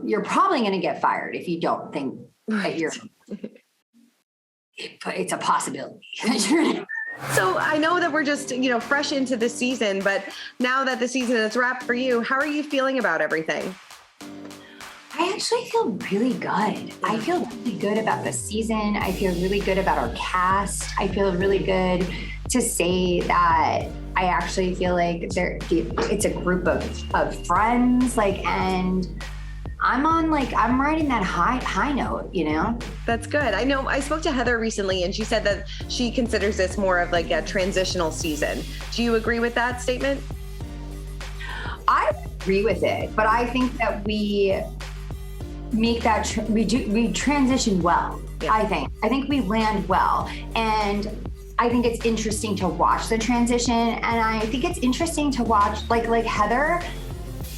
you're probably going to get fired if you don't think that it's a possibility. So I know that we're just, fresh into the season, but now that the season is wrapped for you, how are you feeling about everything? I actually feel really good. I feel really good about the season. I feel really good about our cast. I feel really good to say that I actually feel like it's a group of friends, and I'm riding that high note, That's good. I know I spoke to Heather recently and she said that she considers this more of like a transitional season. Do you agree with that statement? I agree with it, but I think that we make that, we transition well. Yeah. I think we land well. And I think it's interesting to watch the transition. And I think it's interesting to watch like Heather.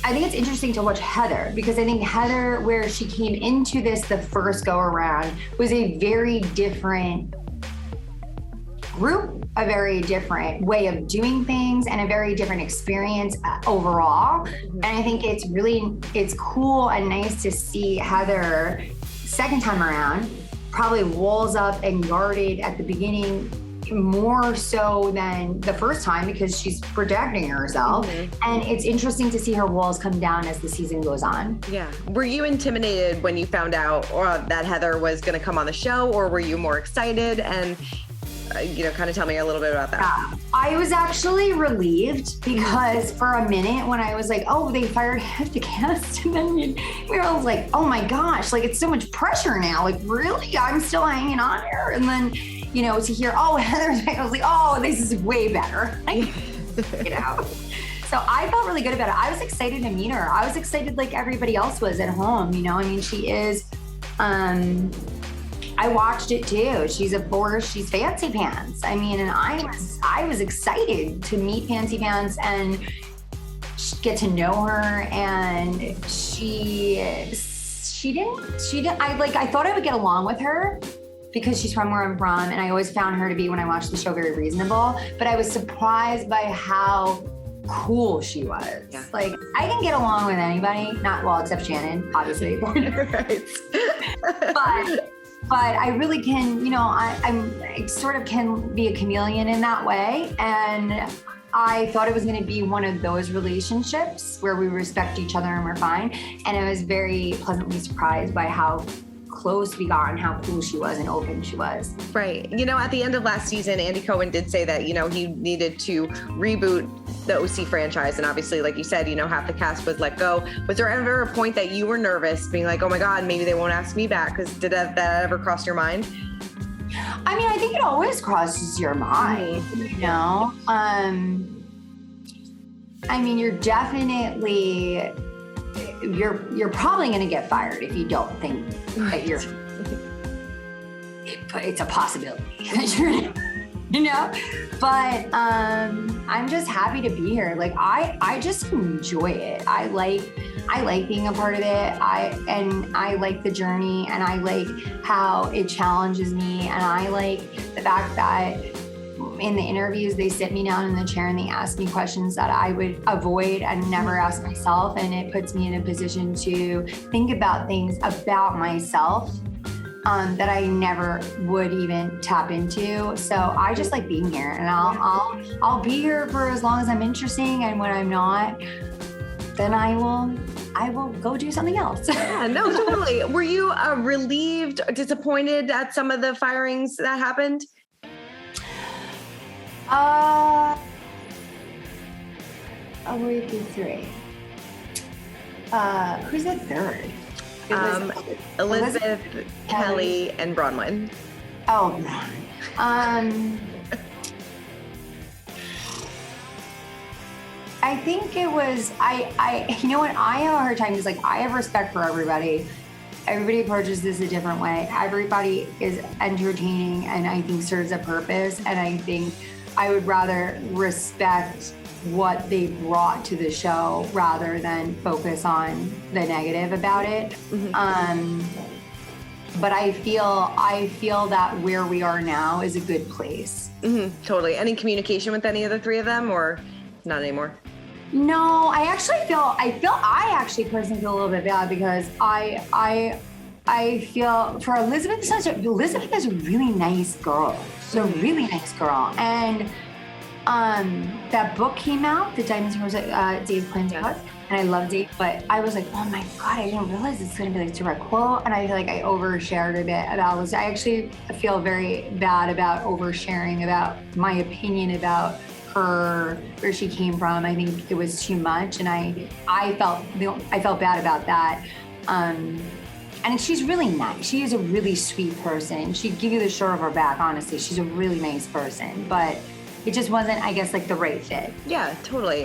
I think it's interesting to watch Heather because I think Heather, where she came into this the first go around, was a very different group, a very different way of doing things, and a very different experience overall. And I think it's cool and nice to see Heather second time around, probably walls up and guarded at the beginning more so than the first time because she's protecting herself. And it's interesting to see her walls come down as the season goes on. Yeah. Were you intimidated when you found out that Heather was going to come on the show, or were you more excited? And kind of tell me a little bit about that. Yeah. I was actually relieved because for a minute when I was like, oh, they fired half the cast, and then we were all like, oh my gosh, it's so much pressure now. Really? I'm still hanging on here? And then, to hear, oh, Heather's back, I was like, oh, this is way better. So I felt really good about it. I was excited to meet her. I was excited like everybody else was at home. She is, I watched it too. She's she's Fancy Pants. And I was excited to meet Fancy Pants and get to know her. And I thought I would get along with her because she's from where I'm from. And I always found her to be, when I watched the show, very reasonable. But I was surprised by how cool she was. Yeah. I can get along with anybody, except Shannon, obviously. Right. But I really can, I sort of can be a chameleon in that way. And I thought it was going to be one of those relationships where we respect each other and we're fine. And I was very pleasantly surprised by how close we got and how cool she was and open she was. Right. At the end of last season, Andy Cohen did say that, he needed to reboot the OC franchise. And obviously, like you said, half the cast was let go. Was there ever a point that you were nervous, being like, oh my God, maybe they won't ask me back? Because did that ever cross your mind? I think it always crosses your mind, you're definitely, you're probably going to get fired if you don't think that it's a possibility. But I'm just happy to be here. I just enjoy it. I like being a part of it. I like the journey, and I like how it challenges me, and I like the fact that in the interviews they sit me down in the chair and they ask me questions that I would avoid and never ask myself, and it puts me in a position to think about things about myself that I never would even tap into. So I just like being here, and I'll be here for as long as I'm interesting, and when I'm not, then I will go do something else. Yeah, no, totally. Were you relieved, disappointed at some of the firings that happened? Wait, 3. Who's the third? Elizabeth, Kelly, and Braunwyn. Oh, I think it was, I have a hard time because I have respect for everybody. Everybody approaches this a different way. Everybody is entertaining and I think serves a purpose. And I think I would rather respect what they brought to the show rather than focus on the negative about it. Mm-hmm. But I feel that where we are now is a good place. Mm-hmm, totally. Any communication with any of the three of them, or not anymore? No, I actually personally feel a little bit bad because I feel for Elizabeth. Elizabeth is a really nice girl. She's a really nice girl, and that book came out, The Diamonds and Roses, Dave Quinn's book, and I loved it. But I was like, oh my god, I didn't realize it's gonna be like direct quote, and I feel like I overshared a bit about Elizabeth. I actually feel very bad about oversharing about my opinion about her, where she came from. I think it was too much, and I felt bad about that. And she's really nice. She is a really sweet person. She'd give you the shirt of her back, honestly. She's a really nice person, but it just wasn't, I guess, like the right fit. Yeah, totally.